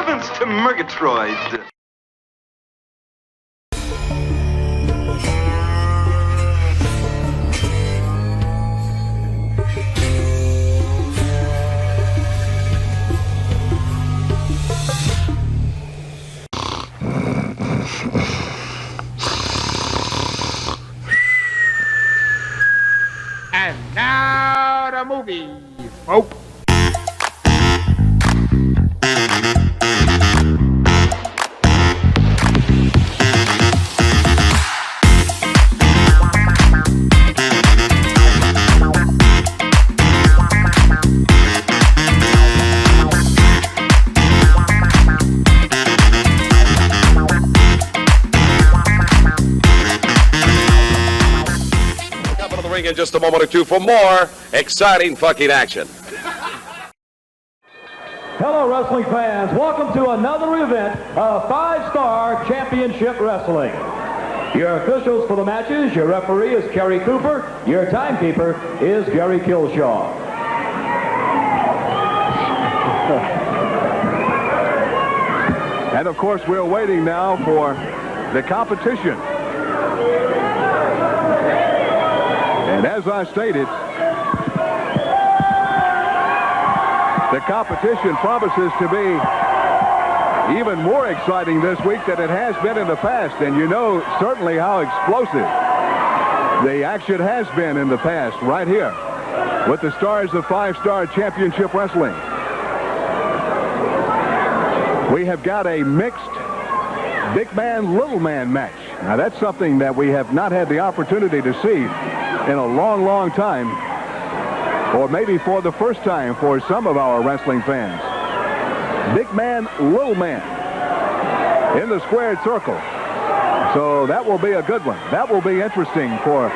heavens to Murgatroyd. And now the movie, folks. In just a moment or two for more exciting fucking action. Hello, wrestling fans. Welcome to another event of 5-Star Championship Wrestling. Your officials for the matches, your referee is Kerry Cooper, your timekeeper is Gary Kilshaw. And of course, we're waiting now for the competition. And as I stated, the competition promises to be even more exciting this week than it has been in the past. And you know certainly how explosive the action has been in the past right here with the stars of 5-Star Championship Wrestling. We have got a mixed big man, little man match. Now that's something that we have not had the opportunity to see in a long, long time, or maybe for the first time for some of our wrestling fans. Big man, little man in the squared circle. So that will be a good one. That will be interesting for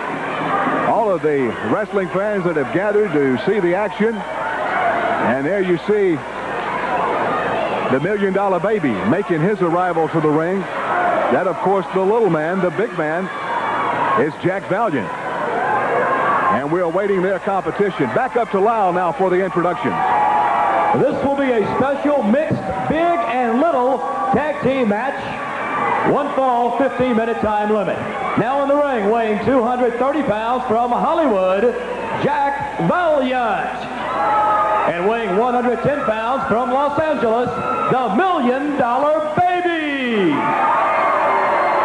all of the wrestling fans that have gathered to see the action. And there you see the $1 Million Baby making his arrival to the ring. That, of course, the little man, the big man, is Jack Valiant. And we're awaiting their competition. Back up to Lyle now for the introductions. This will be a special mixed big and little tag team match. One fall, 15-minute time limit. Now in the ring, weighing 230 pounds from Hollywood, Jack Valiant. And weighing 110 pounds from Los Angeles, the $1 Million Baby.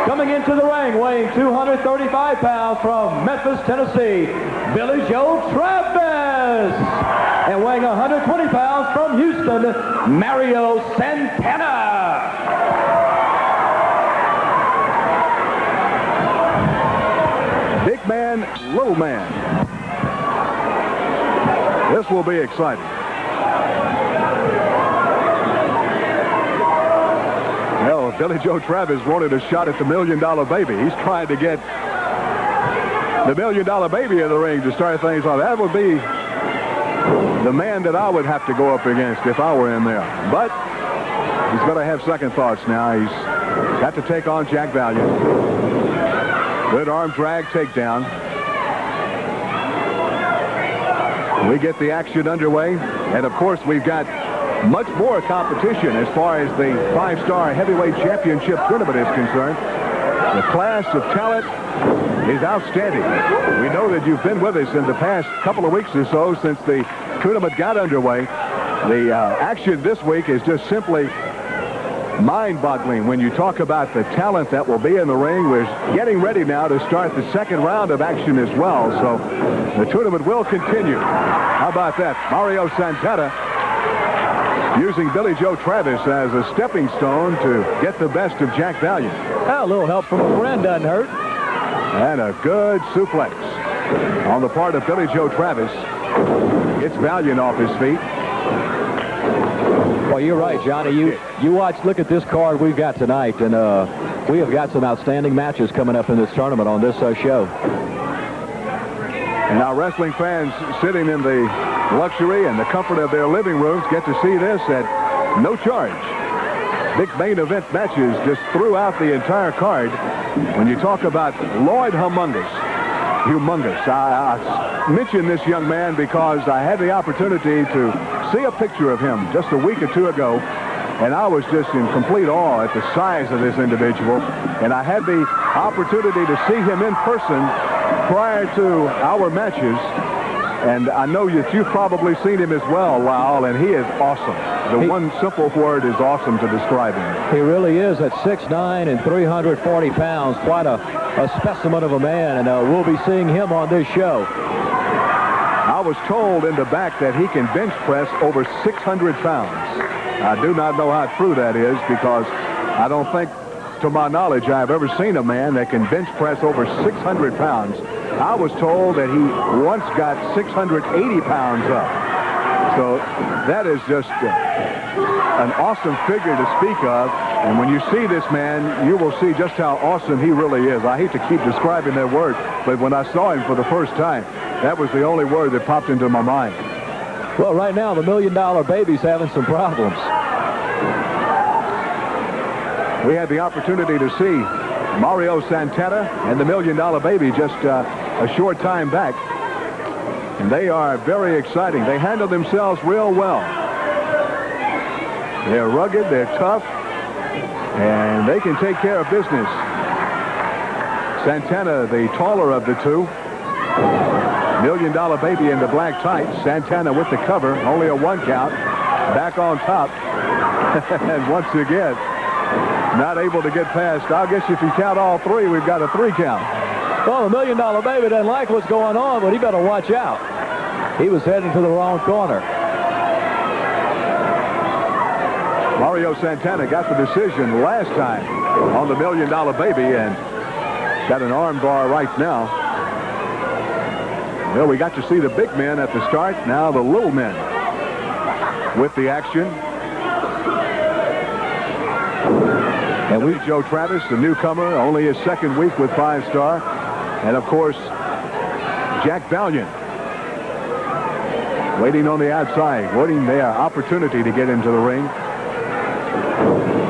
Coming into the ring, weighing 235 pounds from Memphis, Tennessee, Billy Joe Travis. And weighing 120 pounds from Houston, Mario Santana. Big man, little man. This will be exciting. Well, Billy Joe Travis wanted a shot at the $1 Million Baby. He's trying to get the $1 Million Baby in the ring to start things off. That would be the man that I would have to go up against if I were in there. But he's going to have second thoughts now. He's got to take on Jack Valiant. Good arm drag takedown. We get the action underway. And, of course, we've got much more competition as far as the 5-Star Heavyweight Championship Tournament is concerned. The class of talent is outstanding. We know that you've been with us in the past couple of weeks or so since the tournament got underway. The action this week is just simply mind-boggling when you talk about the talent that will be in the ring. We're getting ready now to start the second round of action as well, so the tournament will continue. How about that? Mario Santana using Billy Joe Travis as a stepping stone to get the best of Jack Valiant. A little help from a friend doesn't hurt. And a good suplex on the part of Billy Joe Travis. Gets Valiant off his feet. Well, you're right, Johnny. You watch, look at this card we've got tonight, and we have got some outstanding matches coming up in this tournament on this show. And our wrestling fans sitting in the luxury and the comfort of their living rooms get to see this at no charge. Big main event matches just throughout the entire card. When you talk about Lloyd Humongous, I mention this young man because I had the opportunity to see a picture of him just a week or two ago And I was just in complete awe at the size of this individual. And I had the opportunity to see him in person prior to our matches. And I know that you've probably seen him as well, Lyle, and he is awesome. The one simple word is awesome to describe him. He really is at 6'9" and 340 pounds. Quite a specimen of a man, and we'll be seeing him on this show. I was told in the back that he can bench press over 600 pounds. I do not know how true that is, because I don't think, to my knowledge, I've ever seen a man that can bench press over 600 pounds. I was told that he once got 680 pounds up. So that is just an awesome figure to speak of. And when you see this man, you will see just how awesome he really is. I hate to keep describing that word, but when I saw him for the first time, that was the only word that popped into my mind. Well, right now, the $1 Million Baby's having some problems. We had the opportunity to see Mario Santana and the $1 Million Baby just a short time back. And they are very exciting. They handle themselves real well. They're rugged, they're tough, and they can take care of business. Santana, the taller of the two. $1 Million Baby in the black tights. Santana with the cover, only a 1 count. Back on top. And once again, not able to get past. I guess if you count all three, we've got a 3 count. Well, the $1 Million Baby doesn't like what's going on, but he better watch out. He was heading to the wrong corner. Mario Santana got the decision last time on the $1 Million Baby and got an arm bar right now. Well, we got to see the big men at the start. Now the little men with the action. And we Joe Travis, the newcomer, only his second week with 5-star. And, of course, Jack Valiant waiting on the outside, waiting their opportunity to get into the ring.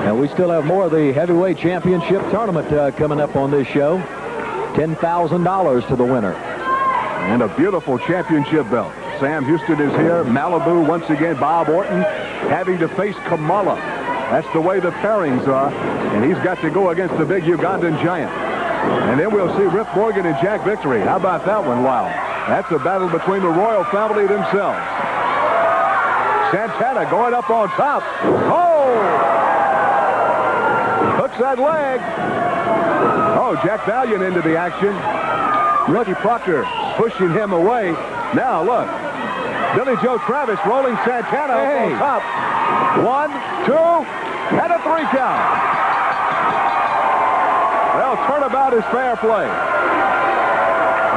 And we still have more of the heavyweight championship tournament coming up on this show. $10,000 to the winner. And a beautiful championship belt. Sam Houston is here. Malibu once again. Bob Orton having to face Kamala. That's the way the pairings are. And he's got to go against the big Ugandan giant. And then we'll see Rip Morgan and Jack Victory. How about that one? Wow. That's a battle between the royal family themselves. Santana going up on top. Oh! Hooks that leg. Oh, Jack Valiant into the action. Ricky Proctor pushing him away. Now, look. Billy Joe Travis rolling Santana up on top. 1, 2, and a 3 count. Well, turnabout is fair play.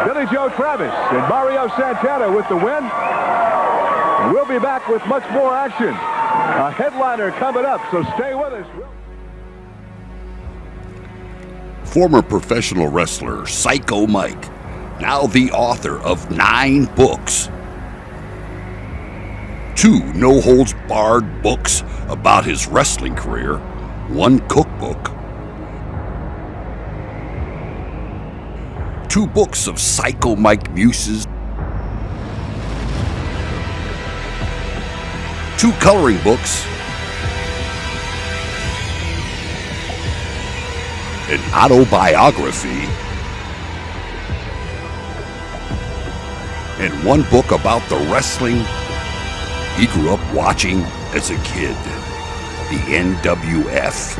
Billy Joe Travis and Mario Santana with the win. And we'll be back with much more action. A headliner coming up, so stay with us. Former professional wrestler Psycho Mike, now the author of 9 books. 2 no-holds-barred books about his wrestling career, 1 cookbook, 2 books of Psycho Mike muses, 2 coloring books, an autobiography, and 1 book about the wrestling he grew up watching as a kid, the NWF.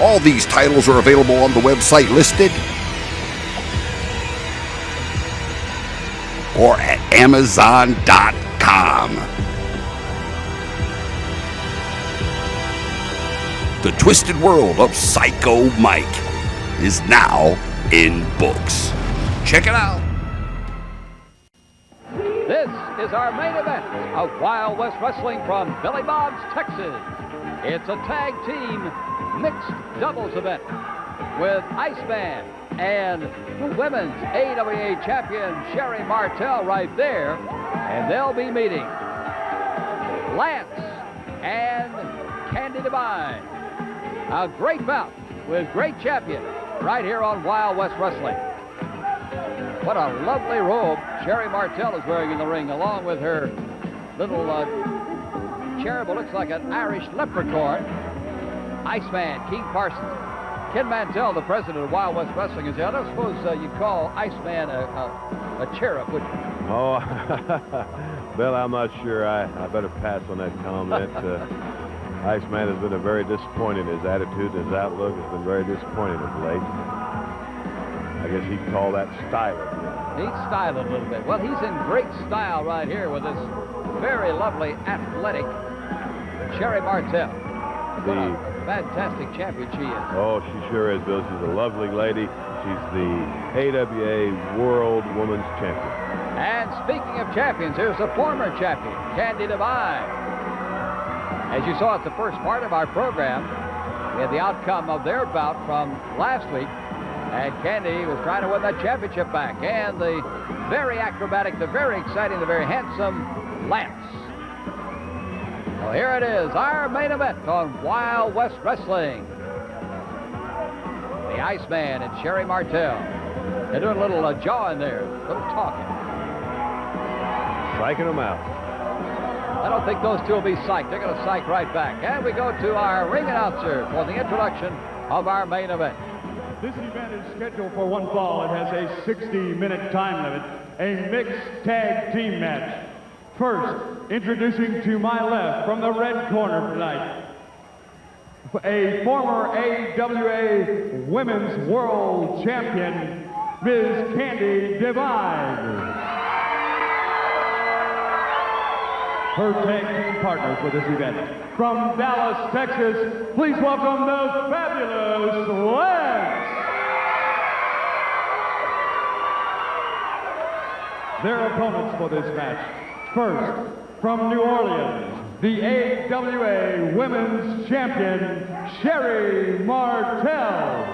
All these titles are available on the website listed or at Amazon.com. The Twisted World of Psycho Mike is now in books. Check it out. This is our main event of Wild West Wrestling from Billy Bob's, Texas. It's a tag team mixed doubles event with Iceman and the women's AWA champion Sherri Martel right there. And they'll be meeting Lance and Candi Devine. A great bout with great champion right here on Wild West Wrestling. What a lovely robe Sherri Martel is wearing in the ring, along with her little cherub who looks like an Irish leprechaun. Iceman, King Parson. Ken Mantell, the president of Wild West Wrestling, is here. I don't suppose you'd call Iceman a cherub, would you? Oh, Bill, I'm not sure. I better pass on that comment. Iceman has been very disappointing. His attitude and his outlook has been very disappointing of late. I guess he'd call that styling. He's styling a little bit. Well, he's in great style right here with this very lovely, athletic Sherri Martel. What a fantastic champion she is. Oh, she sure is, Bill. She's a lovely lady. She's the AWA World Women's Champion. And speaking of champions, here's the former champion, Candi Devine. As you saw at the first part of our program, we had the outcome of their bout from last week, and Candi was trying to win that championship back. And the very acrobatic, the very exciting, the very handsome Lance. Well, here it is, our main event on Wild West Wrestling. The Iceman and Sherri Martel. They're doing a little jawing there, a little talking. Psyching them out. I don't think those two will be psyched. They're going to psych right back. And we go to our ring announcer for the introduction of our main event. This event is scheduled for one fall. It has a 60-minute time limit, a mixed tag team match. First, introducing to my left from the red corner tonight, a former AWA Women's World Champion, Ms. Candi Devine. Her tag team partner for this event. From Dallas, Texas, please welcome the Fabulous Lance. Their opponents for this match. First, from New Orleans, the AWA Women's Champion, Sherri Martel.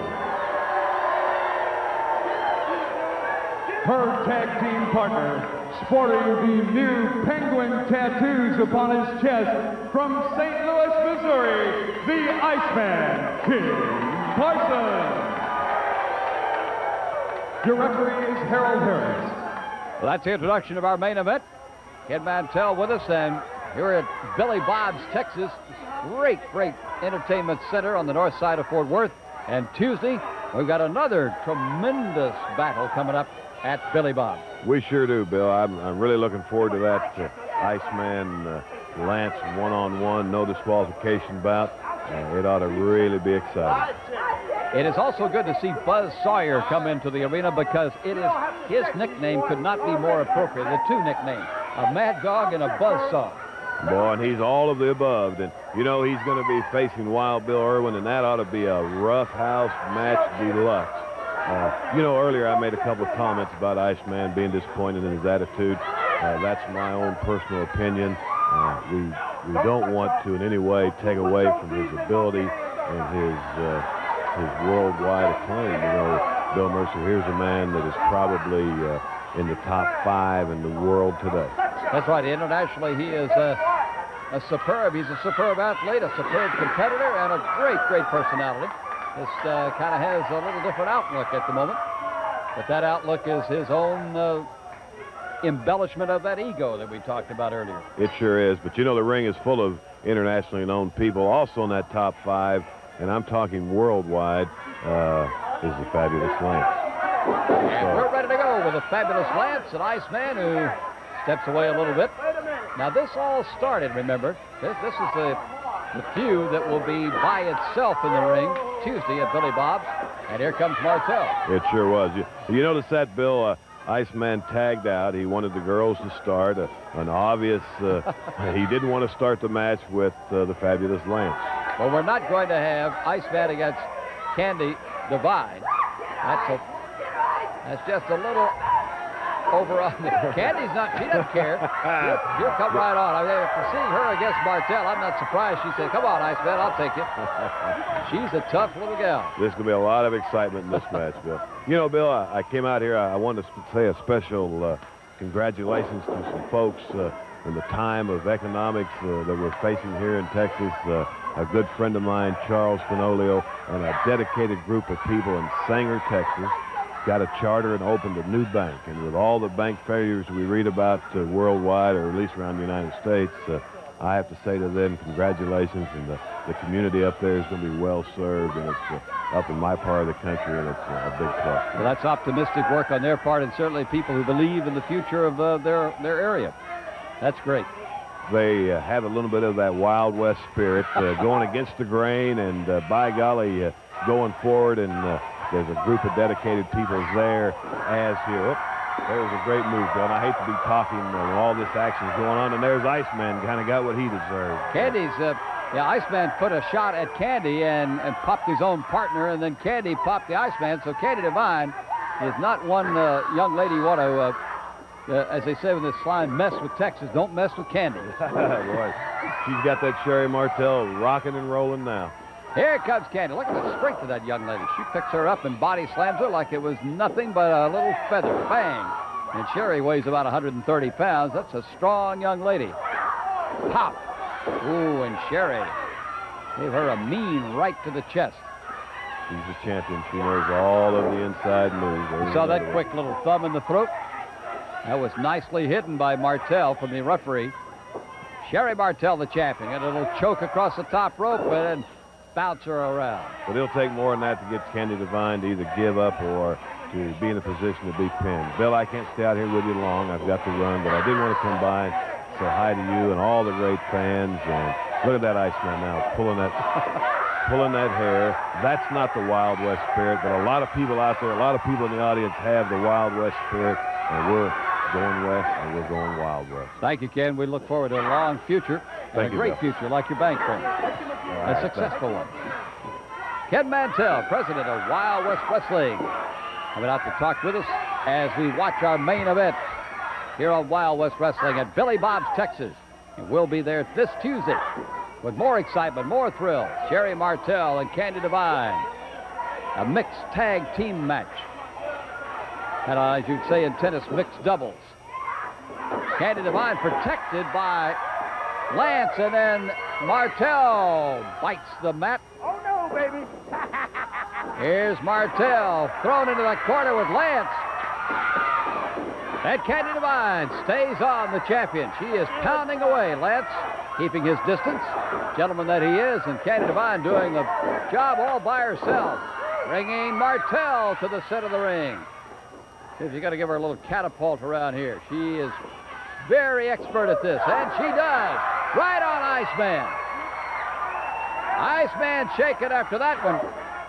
Her tag team partner, sporting the new penguin tattoos upon his chest, from St. Louis, Missouri, the Iceman, King Parson. Your referee is Harold Harris. Well, that's the introduction of our main event. Ken Mantell with us, and here at Billy Bob's, Texas. Great, great entertainment center on the north side of Fort Worth. And Tuesday, we've got another tremendous battle coming up at Billy Bob's. We sure do, Bill. I'm really looking forward to that Iceman Lance one-on-one, no disqualification bout. It ought to really be exciting. It is also good to see Buzz Sawyer come into the arena because it is his nickname could not be more appropriate. The two nicknames, a Mad Dog and a Buzzsaw. Boy, and he's all of the above. And, you know, he's going to be facing Wild Bill Irwin, and that ought to be a rough house match deluxe. You know, earlier I made a couple of comments about Iceman being disappointed in his attitude. That's my own personal opinion. We don't want to in any way take away from his ability and his worldwide acclaim. You know, Bill Mercer, here's a man that is probably in the top 5 in the world today. That's right. Internationally, he is a superb. He's a superb athlete, a superb competitor, and a great, great personality. This kind of has a little different outlook at the moment, but that outlook is his own embellishment of that ego that we talked about earlier. It sure is, but you know the ring is full of internationally known people also in that top 5, and I'm talking worldwide, is the Fabulous Lance. And we're ready to go with the Fabulous Lance, an Iceman who steps away a little bit. Now this all started, remember, this is the feud that will be by itself in the ring Tuesday at Billy Bob's, and here comes Martel. It sure was. You notice that, Bill? Iceman tagged out. He wanted the girls to start. An obvious, he didn't want to start the match with the Fabulous Lance. Well, we're not going to have Iceman against Candi Devine. That's just a little over on the... Candy's not, she doesn't care. She'll come right on. I mean, after seeing her against Martel, I'm not surprised. She said, come on, Iceman, I'll take you. She's a tough little gal. There's going to be a lot of excitement in this match, Bill. You know, Bill, I came out here, I wanted to say a special congratulations to some folks in the time of economics that we're facing here in Texas. A good friend of mine, Charles Fenolio, and a dedicated group of people in Sanger, Texas. got a charter and opened a new bank. And with all the bank failures we read about worldwide, or at least around the United States, I have to say to them, congratulations, and the community up there is going to be well served, and it's up in my part of the country, and it's a big plus. Well, that's optimistic work on their part, and certainly people who believe in the future of their area. That's great. They have a little bit of that Wild West spirit, going against the grain, and by golly, going forward, and there's a group of dedicated people there as here. There was a great move done. I hate to be talking when all this action's going on, and there's Iceman, kind of got what he deserved. Candi's, Iceman put a shot at Candi and popped his own partner, and then Candi popped the Iceman, so Candi Devine is not one young lady you want to, as they say in this line, mess with Texas. Don't mess with Candi. Boy, she's got that Sherri Martel rocking and rolling now. Here comes Candi. Look at the strength of that young lady. She picks her up and body slams her like it was nothing but a little feather. Bang. And Sherri weighs about 130 pounds. That's a strong young lady. Pop. Ooh, and Sherri gave her a mean right to the chest. She's the champion. She knows all of the inside moves. You saw that quick little thumb in the throat? That was nicely hidden by Martel from the referee. Sherri Martel, the champion. And a little choke across the top rope and then bounce her around. But it'll take more than that to get Candi Devine to either give up or to be in a position to be pinned. Bill, I can't stay out here with you long. I've got to run, but I did want to come by and say hi to you and all the great fans. And look at that Iceman now pulling that hair. That's not the Wild West spirit, but a lot of people out there, a lot of people in the audience have the Wild West spirit, and we're going west, and we're going Wild West. Thank you, Ken. We look forward to a long future, and a great future like your bank friend. A successful one. Ken Mantell, president of Wild West Wrestling, coming out to talk with us as we watch our main event here on Wild West Wrestling at Billy Bob's, Texas. And we'll be there this Tuesday with more excitement, more thrills. Sherri Martel and Candi Devine. A mixed tag team match. And as you'd say in tennis, mixed doubles. Candi Devine protected by Lance, and then Martel bites the mat. Oh, no, baby. Here's Martel thrown into the corner with Lance. And Candi Devine stays on, the champion. She is pounding away. Lance keeping his distance, gentleman that he is, and Candi Devine doing the job all by herself, bringing Martel to the center of the ring. See if you got to give her a little catapult around here. She is very expert at this, and she does. Right on Iceman. Iceman shaking after that one.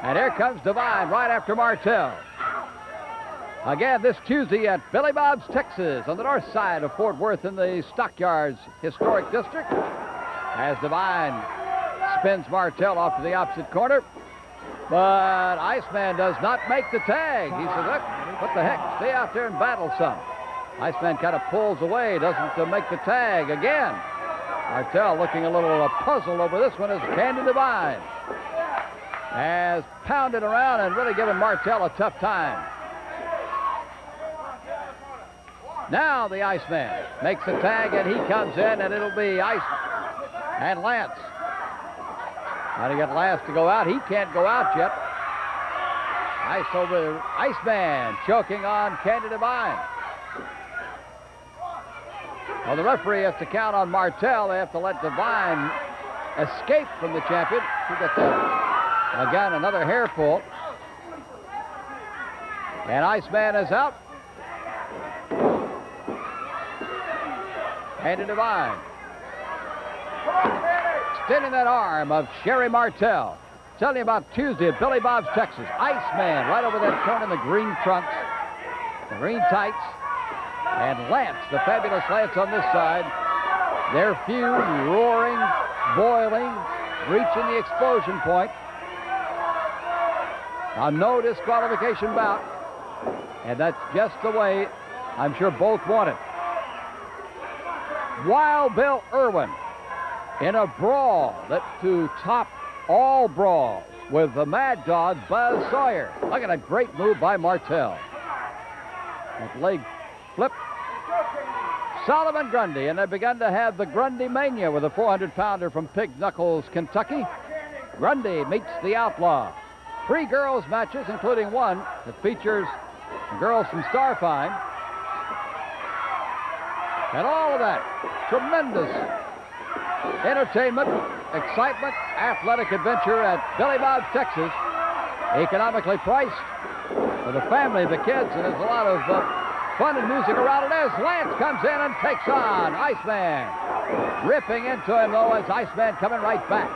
And here comes Devine right after Martel. Again, this Tuesday at Billy Bob's, Texas, on the north side of Fort Worth in the Stockyards Historic District, as Devine spins Martel off to the opposite corner. But Iceman does not make the tag. He says, look, what the heck, stay out there and battle some. Iceman kind of pulls away, doesn't make the tag again. Martel looking a little puzzled over this one as Candi Devine has pounded around and really given Martel a tough time. Now the Iceman makes the tag, and he comes in, and it'll be Ice and Lance. Trying to get Lance to go out. He can't go out yet. Iceman choking on Candi Devine. Well, the referee has to count on Martel. They have to let Devine escape from the champion. She gets again another hair pull. And Iceman is out. Candi Devine extending that arm of Sherri Martel. Telling you about Tuesday at Billy Bob's, Texas. Iceman right over that corner in the green trunks, the green tights. And Lance, the fabulous Lance on this side. Their feud roaring, boiling, reaching the explosion point. A no disqualification bout. And that's just the way I'm sure both want it. Wild Bill Irwin in a brawl that to top all brawls with the Mad Dog Buzz Sawyer. Look at a great move by Martel. That leg flip. Solomon Grundy, and they've begun to have the Grundy mania with a 400-pounder from Pig Knuckles, Kentucky. Grundy meets the Outlaw. 3 girls matches, including one that features the girls from Starfine. And all of that tremendous entertainment, excitement, athletic adventure at Billy Bob's, Texas. Economically priced for the family, the kids, and there's a lot of fun and music around it as Lance comes in and takes on Iceman. Ripping into him, though, as Iceman coming right back.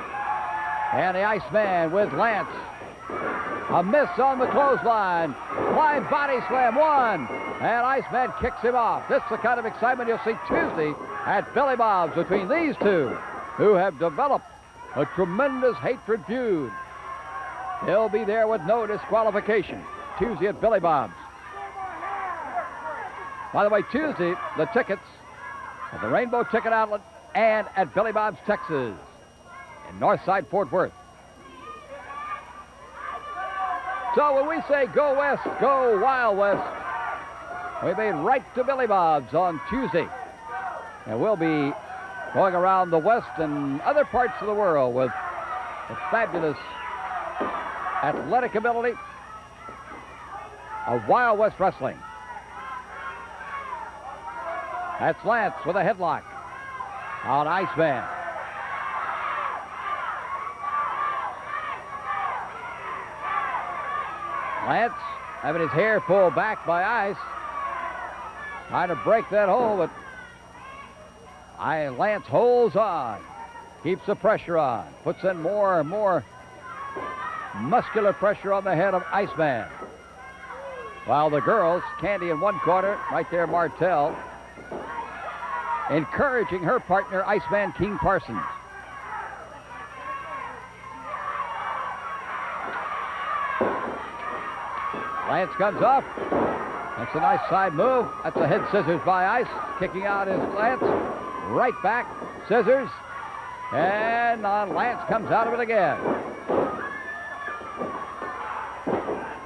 And the Iceman with Lance. A miss on the clothesline. Flying body slam, one. And Iceman kicks him off. This is the kind of excitement you'll see Tuesday at Billy Bob's between these two, who have developed a tremendous hatred feud. They'll be there with no disqualification. Tuesday at Billy Bob's. By the way, Tuesday, the tickets at the Rainbow Ticket Outlet and at Billy Bob's, Texas, in Northside, Fort Worth. So when we say go west, go Wild West, we mean right to Billy Bob's on Tuesday. And we'll be going around the West and other parts of the world with the fabulous athletic ability of Wild West Wrestling. That's Lance with a headlock on Iceman. Lance having his hair pulled back by Ice. Trying to break that hold, but Lance holds on. Keeps the pressure on. Puts in more and more muscular pressure on the head of Iceman. While the girls, Candi in one corner, right there Martel, encouraging her partner, Iceman King Parson. Lance comes up. That's a nice side move. That's a head scissors by Ice. Kicking out is Lance. Right back, scissors. And Lance comes out of it again.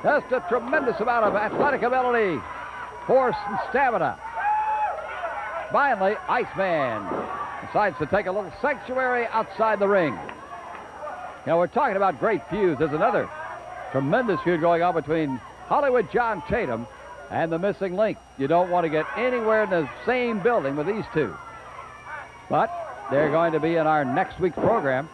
Just a tremendous amount of athletic ability, force, and stamina. Finally, Iceman decides to take a little sanctuary outside the ring. Now, we're talking about great feuds. There's another tremendous feud going on between Hollywood John Tatum and the Missing Link. You don't want to get anywhere in the same building with these two. But they're going to be in our next week's program.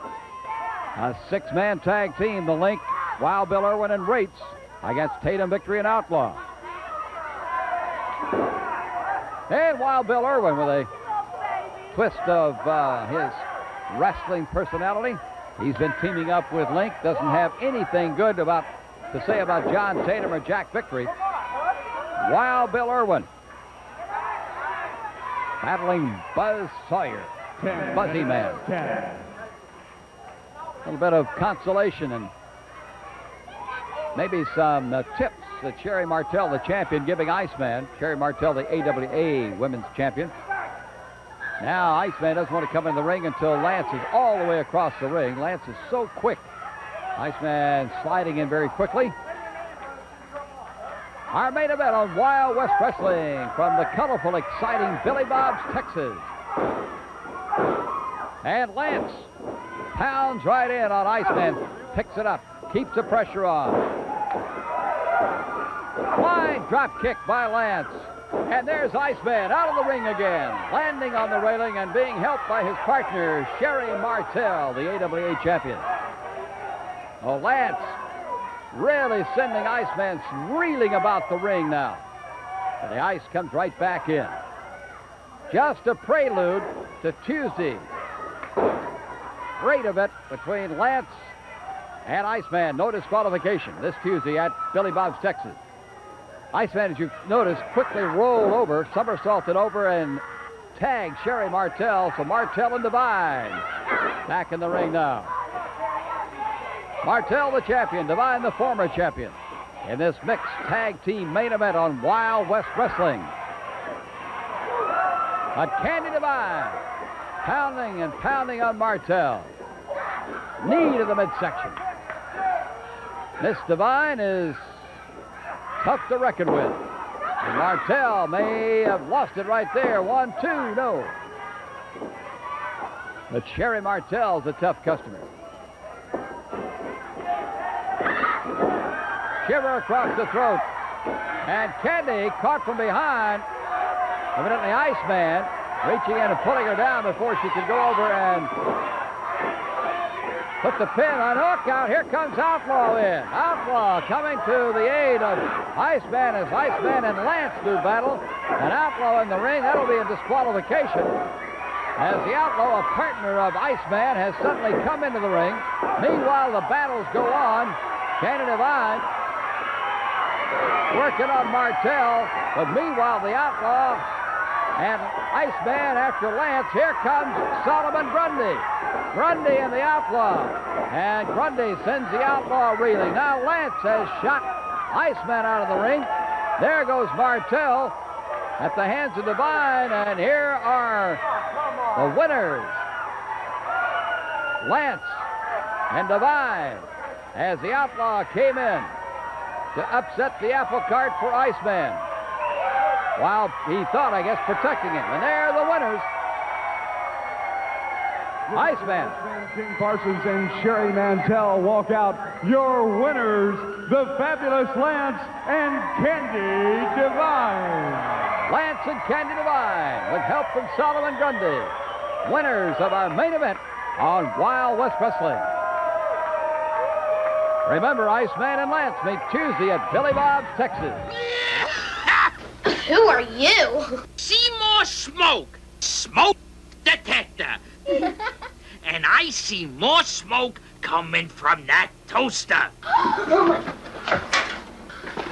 A six-man tag team, the Link, Wild Bill Irwin, and Rates against Tatum, Victory, and Outlaw. And Wild Bill Irwin with a twist of his wrestling personality. He's been teaming up with Link. Doesn't have anything good to say about John Tatum or Jack Victory. Wild Bill Irwin battling Buzz Sawyer, Buzzy Man. A little bit of consolation and maybe some tips that Sherri Martel, the champion, giving Iceman. Sherri Martel, the AWA Women's Champion. Now Iceman doesn't want to come in the ring until Lance is all the way across the ring. Lance is so quick. Iceman sliding in very quickly. Our main event on Wild West Wrestling from the colorful, exciting Billy Bob's, Texas. And Lance pounds right in on Iceman, picks it up, keeps the pressure on. Flying drop kick by Lance. And there's Iceman out of the ring again, landing on the railing and being helped by his partner, Sherri Martel, the AWA champion. Oh, Lance really sending Iceman reeling about the ring now. And the Ice comes right back in. Just a prelude to Tuesday. Great event between Lance and Iceman. No disqualification this Tuesday at Billy Bob's, Texas. Iceman, as you've noticed, quickly rolled over, somersaulted over, and tagged Sherri Martel. So Martel and Devine back in the ring now. Martel, the champion, Devine, the former champion, in this mixed tag team main event on Wild West Wrestling. But Candi Devine pounding and pounding on Martel. Knee to the midsection. Miss Devine is tough to reckon with. And Martel may have lost it right there. 1, 2, no. But Sherri Martel's a tough customer. Shiver across the throat. And Candi caught from behind. Evidently Iceman reaching in and pulling her down before she could go over and put the pin on hook out. Here comes Outlaw in. Outlaw coming to the aid of Iceman as Iceman and Lance do battle. And Outlaw in the ring. That'll be a disqualification. As the Outlaw, a partner of Iceman, has suddenly come into the ring. Meanwhile, the battles go on. Candi Devine working on Martel. But meanwhile, the Outlaw and Iceman after Lance. Here comes Solomon Grundy. Grundy and the Outlaw. And Grundy sends the Outlaw reeling. Now Lance has shot Iceman out of the ring. There goes Martel at the hands of Devine. And here are the winners. Lance and Devine as the Outlaw came in to upset the apple cart for Iceman. While he thought, I guess, protecting him. And there are the winners. Iceman. King Parsons and Sherri Martel walk out. Your winners, the Fabulous Lance and Candi Devine. Lance and Candi Devine with help from Solomon Grundy. Winners of our main event on Wild West Wrestling. Remember, Iceman and Lance meet Tuesday at Billy Bob's, Texas. Who are you? Seymour Smoke, smoke detector. And I see more smoke coming from that toaster. Oh my.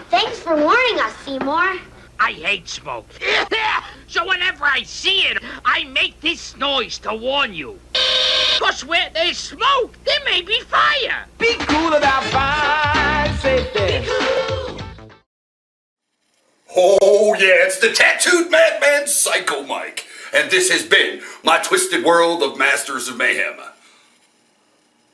Thanks for warning us, Seymour. I hate smoke. So whenever I see it, I make this noise to warn you. Because where there's smoke, there may be fire. Be cool about fire safety. Be cool. Oh, yeah, it's the tattooed madman Psycho Mike. And this has been my twisted world of Masters of Mayhem.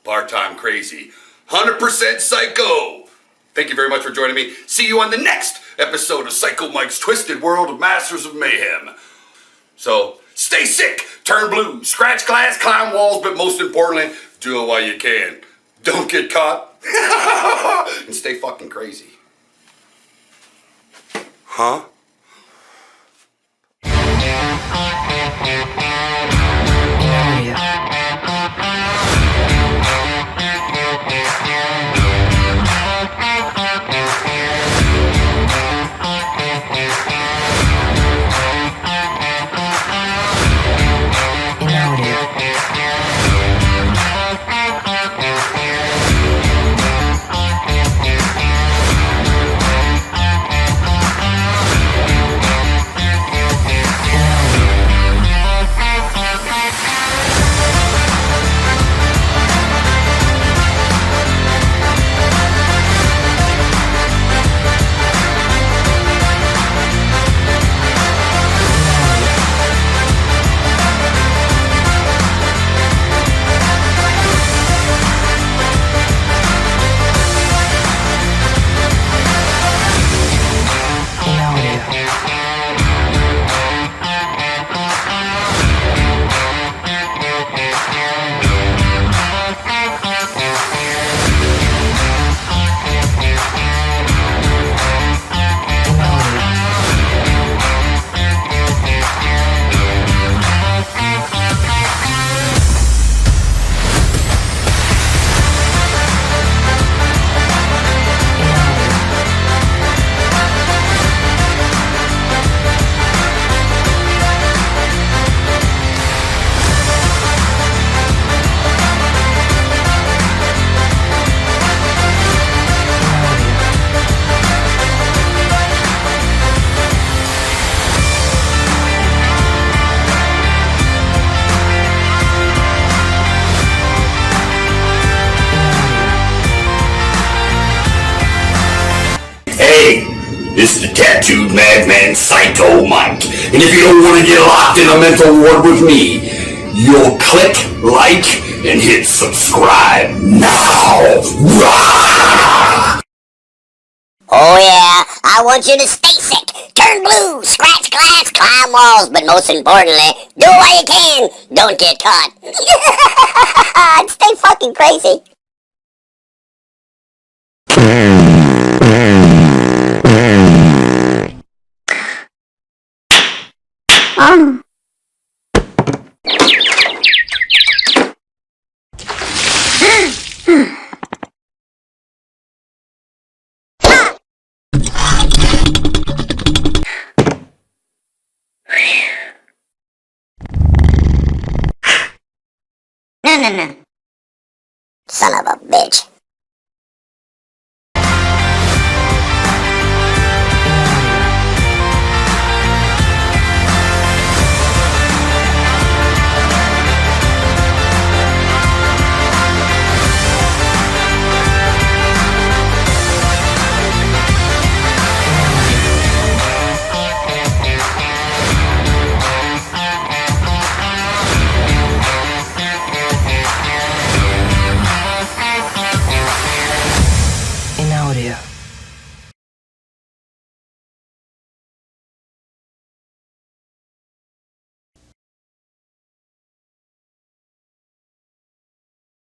Part-time crazy, 100% psycho. Thank you very much for joining me. See you on the next episode of Psycho Mike's Twisted World of Masters of Mayhem. So, stay sick, turn blue, scratch glass, climb walls, but most importantly, do it while you can. Don't get caught. And stay fucking crazy. Huh? This is the tattooed madman Psycho Mike. And if you don't want to get locked in a mental ward with me, you'll click like and hit subscribe now. Oh yeah, I want you to stay sick, turn blue, scratch glass, climb walls, but most importantly, do what you can, don't get caught. And stay fucking crazy. No.